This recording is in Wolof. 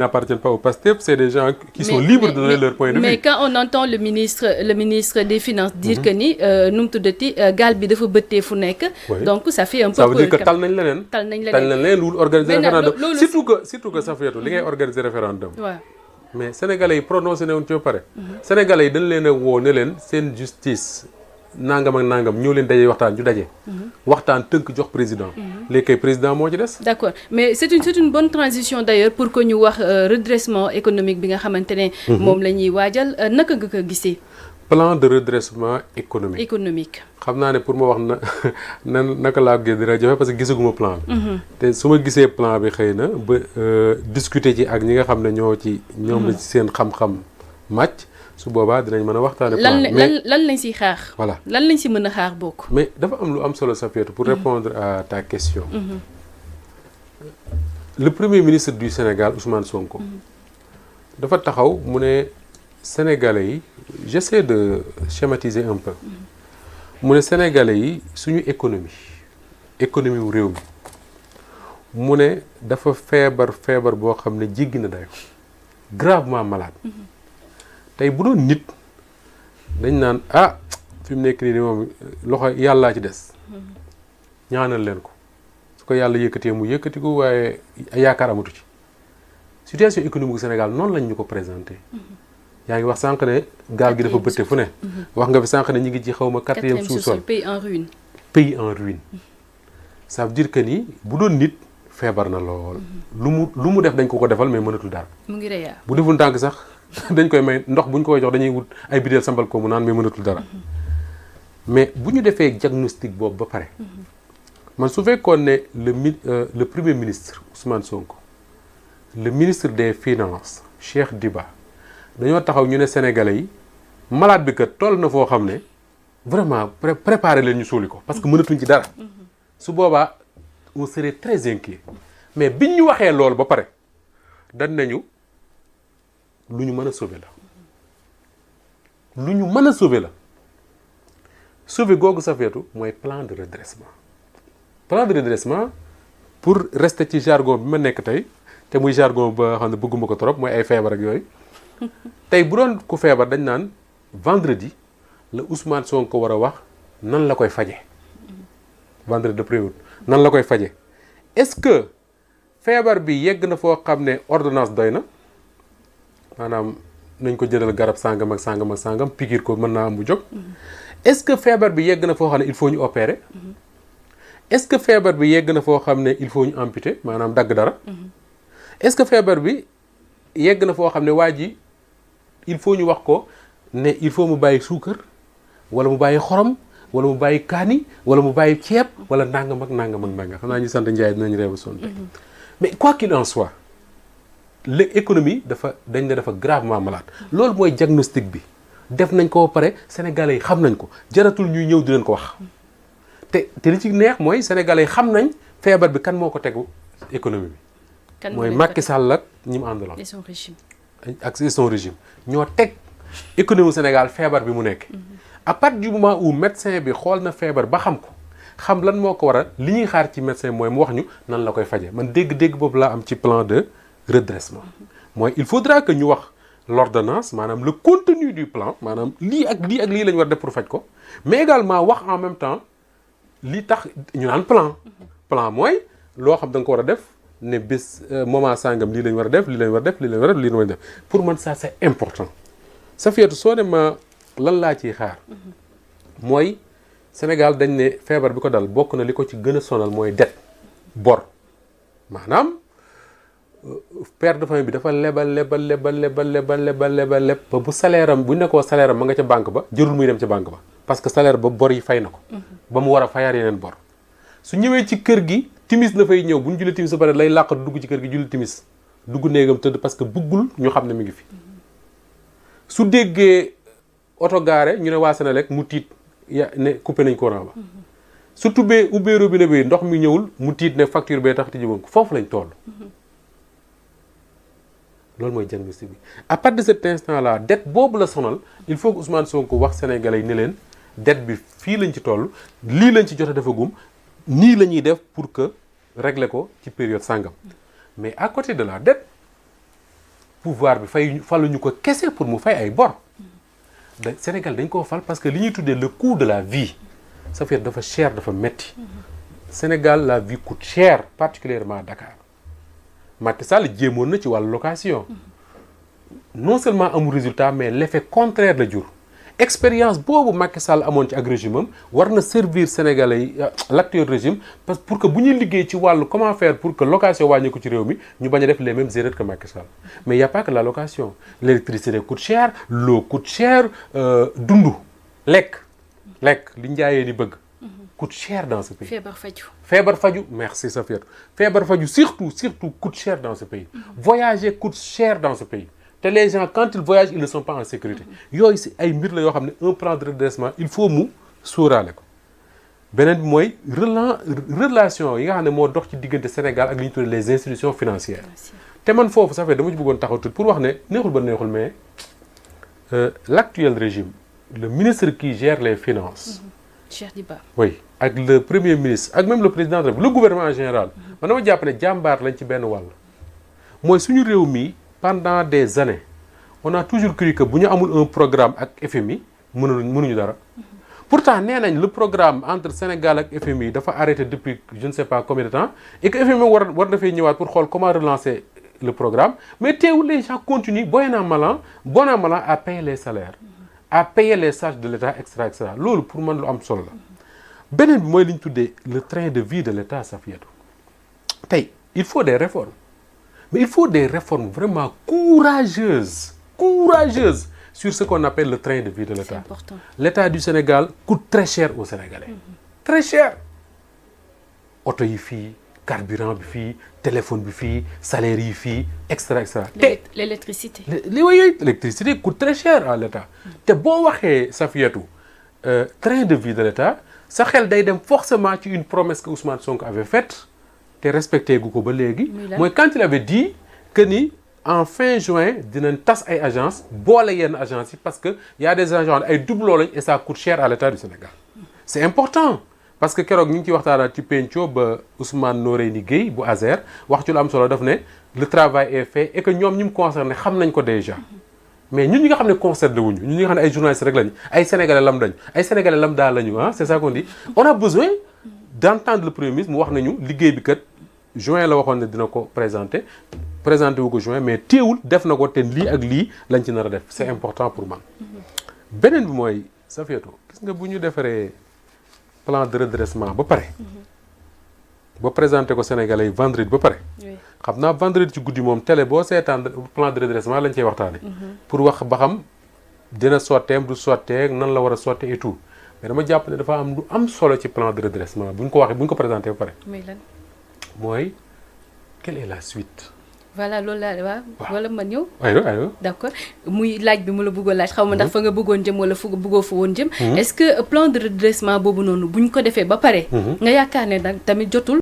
n'appartiennent pas au PASTEF, c'est des gens qui sont libres de donner leur point de vue. Mais quand on entend le ministre des Finances dire que ni nu mu tuddati gaal bi dafa bëttee fu nekk. donc ça fait un peu peur. Ça veut dire que tal nañ leneen. tal nañ leneen lu organiser référendum surtout que ça fait li ngay organiser référendum. waaw mais sénégalais yi prononcé ne woon ci ba pare. sénégalais yi dañ leen a woo ne leen seen justice. nangam ak nangam ñoo leen daje waxtaan ñu daje. waxtaan tënk jox président. léegi kay président moo ci des. d'accord mais c'est une bonne transition d'ailleurs pour que ñu wax redressement économique bi nga xamante ne. moom la ñuy waajal naka nga ko gisee. plan de redressement économique. xam naa ne pour ma wax naka laa gis dina jafe parce que gisaguma plan bi. te su ma gisee plan bi xëy na ba discuter ci ak ñi nga xam ne ñoom la ci seen xam-xam màcc. su boobaa dinañ mën a waxtaane plan lan lañ siy xaar. voilà lan lañ si mën a xaar bokk. mais dafa am lu am solo Safiatou pour répondre à ta question. Le premier ministre du Sénégal Ousmane Sonko. dafa taxaw mu ne Sénégalais yi j'essaie de schématiser un peu. mu ne Sénégalais yi suñu économie wu réew mi mu ne dafa feebar boo xam ne jéggi na dayo gravement malade. tey bu doon nit dañ naan fi mu nekk nii moom loxo yàllaa ci des ñaanal leen ko su ko yàlla yëkkatee mu yëkkati ko waaye yaakaar amatu ci situation économique du Sénégal noonu lañ ñu ko présenté. yaa ngi wax sànq ne gaal gi dafa bëtte fu ne. wax nga fi sànq ne ñu ngi ci xaw ma 4e sous-sol pays en ruine. pays en ruine ça veut dire que ni bu doon nit feebar na lool. lu mu def dañ ko defal mais mënatul dara. mu ngi reyaa bu deful ndànk sax. dañ koy may ndox bu ñu koy jox dañuy wut ay bideel sambal ko mu naan mais mënatul dara mais bu ñu defee diagnostic boobu ba pare man su fekkoon ne le premier ministre Ousmane Sonko le ministre des finances Cheikh Diba dañoo taxaw ñu ne sénégalais yi malade bi kat toll na foo xam ne vraiment préparer leen ñu suuli ko parce que mënatuñ ci dara su boobaa on serait très inquiet mais biñ ñu waxee loolu ba pare dañ nañu lu ñu mën a sauver la sauver googu Safiatou mooy plan de redressement pour rester ci jargon bi ma nekk tey te muy jargon ba xam ne bëgguma ko trop mooy ay feebar ak yooyu tey bu doon ku feebar dañ naan vendredi la Ousmane Sonko war a wax nan la koy faje vendredi de préaoût nan la koy faje est-ce que feebar bi yegg na foo xam ne ordonnance doy na maanaam nañ ko jëlal garab sangam ak sangam piqûre ko mën naa am bu jóg. est-ce que feebar bi yegg na foo xam ne il faut ñu opérer. est-ce que feebar bi yegg na foo xam ne il faut ñu amputer maanaam dagg dara. est-ce que feebar bi yegg na foo xam ne waa ji il faut ñu wax ko ne il faut mu bàyyi suukar wala mu bàyyi xorom wala mu bàyyi kaani wala mu bàyyi ceeb wala nangam ak nangam xam naa ñu sant Ndiaye dinañ réew sonn mais quoi qu'il en soit. l'économie dafa gravement malade loolu mooy diagnostic bi def nañ ko ba pare sénégalais yi xam nañ ko jaratul ñuy ñëw di leen ko wax te li ci neex mooy sénégalais yi xam nañ feebar bi kan moo ko tegu économie bi mooy Macky Sall ak ñi mu àndaloon ak son régime ñoo teg économie Sénégal feebar bi mu nekk à partir du moment où médecin bi xool na feebar ba xam ko xam lan moo ko waral li ñuy xaar ci médecin mooy mu wax ñu nan la koy faje man dégg boobu laa am ci plan de redressement mooy il faudra que ñu wax l'ordonnance maanaam le contenu du plan maanaam lii ak lii la ñu war def pour faj ko mais également wax en même temps li tax ñu naan plan mooy loo xam da nga ko war a def ne bés moment sangam lii la ñu war a def lii la ñu war a def lii la ñu war a def lii la ñu war a def pour man ça c'est important Safiatou soo ne ma lan laa ciy xaar mooy Sénégal dañ ne feebar bi ko dal bokk na li ko ci gën a sonal mooy dette bor maanaam père de famille bi dafa lebal ba bu salaire am bu nekkoo salaire am ma nga ca banque ba jërul muy dem ca banque ba parce que salaire ba bor yi fay na ko ba mu war a fayaat yeneen bor su ñëwee ci kër gi timis la fay ñëw bu ñu julli timis ba pare lay làqatu dugg ci kër gi julli timis dugg néegam tëdd parce que bëggul ñu xam ne mi ngi fi su déggee oto gaare ñu ne waa Senelec mu tiit ne coupé nañ courant ba su ubbee robinet bi ndox mi ñëwul mu tiit ne facture bee tax tijji woon ko foofu lañ toll loolu mooy diagnostic bi à partir de cet instant là dette boobu la sonal il faut que Ousmane Sonko wax sénégalais yi ne leen dette bi fii lañ ci toll lii lañ ci jot a defagum nii la ñuy def pour que régler ko ci période sangam mais à côté de la dette pouvoir bi faluñu ko kese pour mu fay ay bor Sénégal dañ koo fal parce que li ñuy tuddee le coût de la vie ça fait dafa cher dafa metti Sénégal la vie coûte cher particulièrement à Dakar Macky Sall jéemoon na ci wàllu location non seulement amul résultat mais l'effet contraire la jur expérience boobu Macky Sall amoon ci ak régime am war na servir Sénégalais yi l'actuel régime parce que pour que bu ñuy liggéey ci wàllu comment faire pour que location wàññeeku ci réew mi ñu bañ a def les mêmes erreurs que Macky Sall mais y a pas que la location l'électricité coûte cher l'eau coûte cher dundu lekk li njaayee di bëgg coûte cher dans ce pays. feebar faju merci Safiatou feebar faju surtout coûte cher dans ce pays voyager coûte cher dans ce pays te les gens quand ils voyagent ils ne sont pas en sécurité yooyu si ay mbir la yoo xam ne un plan de redressement il faut mu sóoraale ko beneen bi mooy relation yi nga xam ne moo dox ci diggante Sénégal ak li ñu tuddee les institutions financières te man foofu ça fait dama ci bëggoon taxaw tuuti pour wax ne neexul ba neexul mais l'actuel régime le ministre qui gère les finances Cheikh Diba oui ak le premier ministre ak même le président le gouvernement en général man dama jàpp ne jàmbaar lañ ci benn wàll mooy suñu réew mi pendant des années on a toujours cru que bu ñu amul un programme ak FMI mënuñu dara pourtant nee nañ le programme entre Sénégal ak FMI dafa arrêté depuis je ne sais pas combien de temps et que FMI war dafay ñëwaat pour xool comment relancer le programme mais teewul les gens continuent bon an mal à payer les salaires à payer les charges de l'État etc loolu pour man lu am solo la beneen bi mooy li ñu tuddee le train de vie de l'État Safiatou tey il faut des réformes mais il faut des réformes vraiment courageuses sur ce qu'on appelle le train de vie de l'État. C'est important. L'État du Sénégal coûte très cher aux Sénégalais. Très cher. Oto yi fii carburant bi fii téléphone bi fii salaire yi fii etc. L'électricité. L'électricité coûte très cher à l'État. te boo waxee Safiatou train de vie de l'État sa xel day dem forcément ci une promesse que Ousmane Sonko avait faite te respecté gu ko ba léegi. mooy quand il avait dit que ni en fin juin dinañ tas ay agences boole yenn agences yi parce que y a des agences ay doublons lañ et ça coûte cher à l'État du Sénégal. c'est important parce que keroog ñu ngi ciy waxtaanaat ci penco ba Ousmane Noreyni Guèye bu ASER wax ci lu am solo daf ne le travail est fait et que ñoom ñi mu concerné xam nañ ko déjà. mais ñun ñi nga xam ne concerné wuñu ñun ñi nga xam ne ay journalistes rek lañu ay sénégalais lambda ay sénégalais lambda lañu c'est ça qu'on dit on a besoin d'entendre le premier ministre mu wax nañu liggéey bi kat juin la waxoon ne dina ko présenté wu ko juin mais teewul def na ko te lii ak lii lañ ci nar a def c'est important pour man. beneen bi mooy Safiatou gis nga bu ñu defaree plan de redressement ba pare. ba présenté ko Sénégalais yi vendredi ba pare. xam naa vendredi ci guddi moom télé boo seetaan plan de redressement lañ cey waxtaane pour wax ba xam dina sotteem du sotteeg nan la war a sotte et tout mais dama jàpp ne dafa am lu am solo ci plan de redressement bu ñu ko waxee bu ñu ko présenté ba pare. mooy quelle est la suite. voilà loolu laa waaw wala ma ñëw. aywa d'accord muy laaj bi mu la bëggoon laaj xaw ma ndax fa nga bëggoon jëm wala fu bëggoo fa woon jëm. est-ce que plan de redressement boobu noonu bu ñu ko defee ba pare. nga yaakaar ne nag tamit jotul.